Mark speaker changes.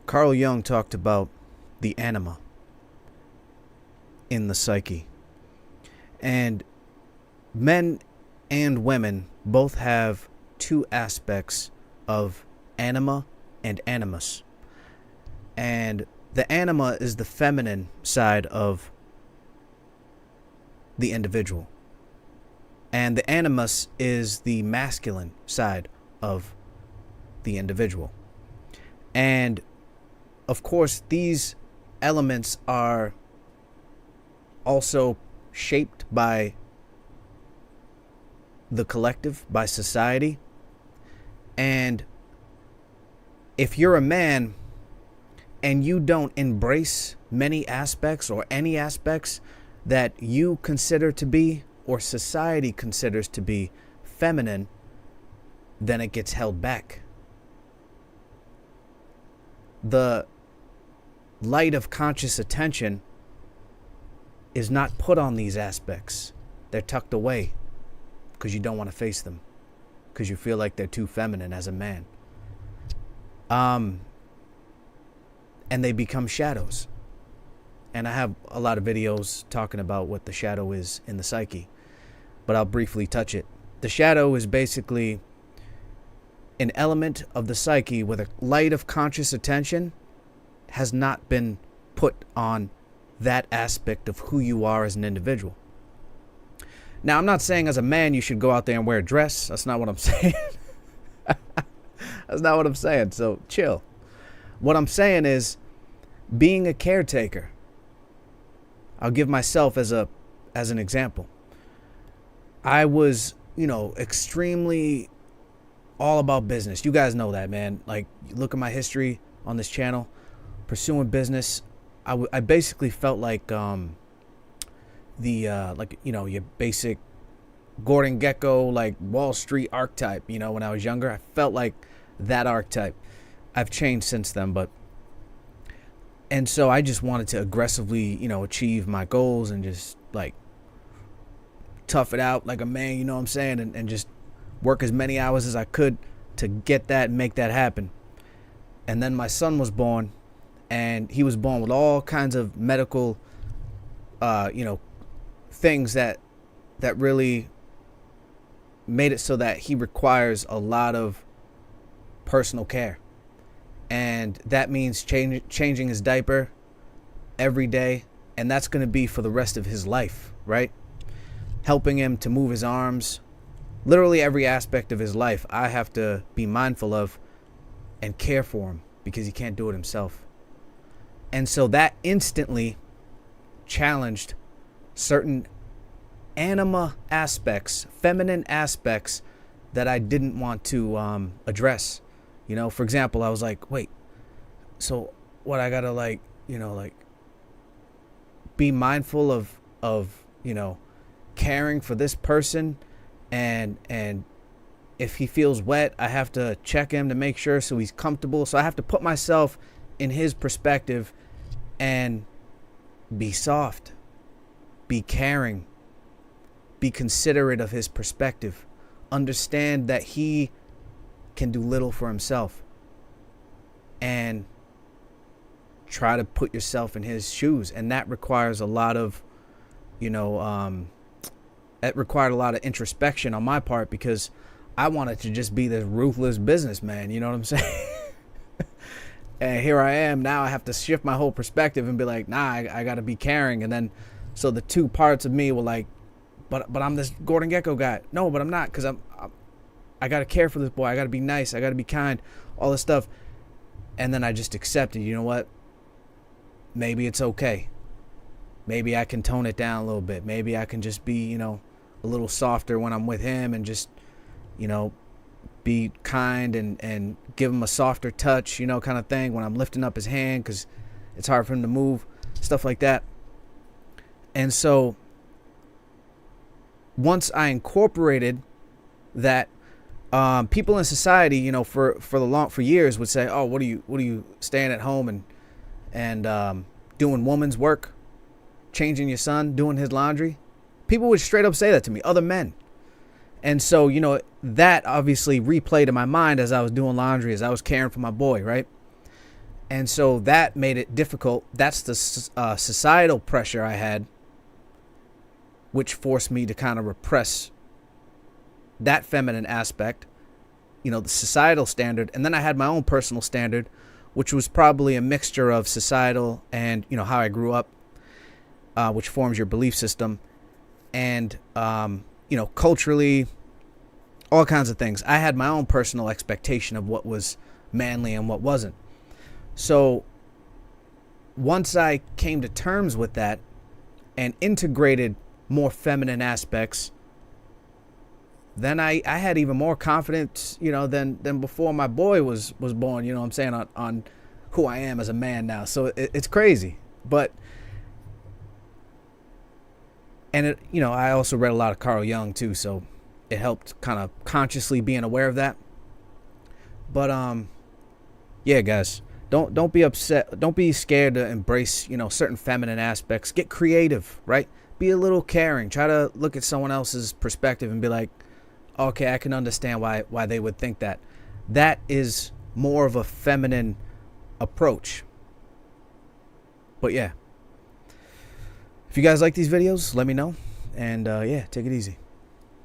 Speaker 1: Carl Jung talked about the anima in the psyche. And men and women both have two aspects of anima and animus. And the anima is the feminine side of the individual. And the animus is the masculine side of the individual. And of course, these elements are also shaped by the collective, by society. And if you're a man and you don't embrace many aspects or any aspects that you consider to be or society considers to be feminine, then it gets held back. The light of conscious attention is not put on these aspects. They're tucked away because you don't want to face them, because you feel like they're too feminine as a man. And they become shadows. And I have a lot of videos talking about what the shadow is in the psyche, but I'll briefly touch it. The shadow is basically an element of the psyche where the light of conscious attention has not been put on that aspect of who you are as an individual. Now, I'm not saying as a man you should go out there and wear a dress. That's not what I'm saying. That's not what I'm saying. So chill. What I'm saying is being a caretaker. I'll give myself as an example. I was, extremely all about business. You guys know that, man. Like, you look at my history on this channel, pursuing business. I basically felt like your basic Gordon Gekko, like Wall Street archetype. When I was younger, I felt like that archetype. I've changed since then, and so I just wanted to aggressively, achieve my goals and just like tough it out like a man, you know what I'm saying? And just work as many hours as I could to get that and make that happen. And then my son was born, and he was born with all kinds of medical, things that really made it so that he requires a lot of personal care. And that means changing his diaper every day. And that's going to be for the rest of his life, right? Helping him to move his arms. Literally every aspect of his life I have to be mindful of and care for him because he can't do it himself. And so that instantly challenged certain anima aspects, feminine aspects that I didn't want to address. For example, I was like, wait, so what, I gotta be mindful of caring for this person, and if he feels wet, I have to check him to make sure so he's comfortable. So I have to put myself in his perspective and be soft, be caring, be considerate of his perspective, understand that he can do little for himself, and try to put yourself in his shoes. And that requires a lot of, it required a lot of introspection on my part, because I wanted to just be this ruthless businessman, you know what I'm saying? And here I am now. I have to shift my whole perspective and be like, nah, I got to be caring. And then so the two parts of me were like, but I'm this Gordon Gekko guy. No, but I'm not, because I got to care for this boy. I got to be nice. I got to be kind, all this stuff. And then I just accepted, you know what? Maybe it's okay. Maybe I can tone it down a little bit. Maybe I can just be, a little softer when I'm with him, and just, be kind and give him a softer touch, kind of thing, when I'm lifting up his hand because it's hard for him to move, stuff like that. And so once I incorporated that, people in society, for years would say, oh, what are you staying at home and doing woman's work, changing your son, doing his laundry? People would straight up say that to me, other men. And so, that obviously replayed in my mind as I was doing laundry, as I was caring for my boy, right? And so that made it difficult. That's the societal pressure I had, which forced me to kind of repress that feminine aspect, you know, the societal standard. And then I had my own personal standard, which was probably a mixture of societal and, you know, how I grew up, which forms your belief system, and, you know, culturally, all kinds of things. I had my own personal expectation of what was manly and what wasn't. So once I came to terms with that and integrated more feminine aspects, then I had even more confidence, you know, than before my boy was born, you know what I'm saying, on who I am as a man now. So it's crazy. But, and it, you know, I also read a lot of Carl Jung too, so it helped kind of consciously being aware of that. But yeah, guys, don't be upset. Don't be scared to embrace, you know, certain feminine aspects. Get creative, right? Be a little caring. Try to look at someone else's perspective and be like, okay, I can understand why they would think that. That is more of a feminine approach. But yeah, if you guys like these videos, let me know. And yeah, take it easy.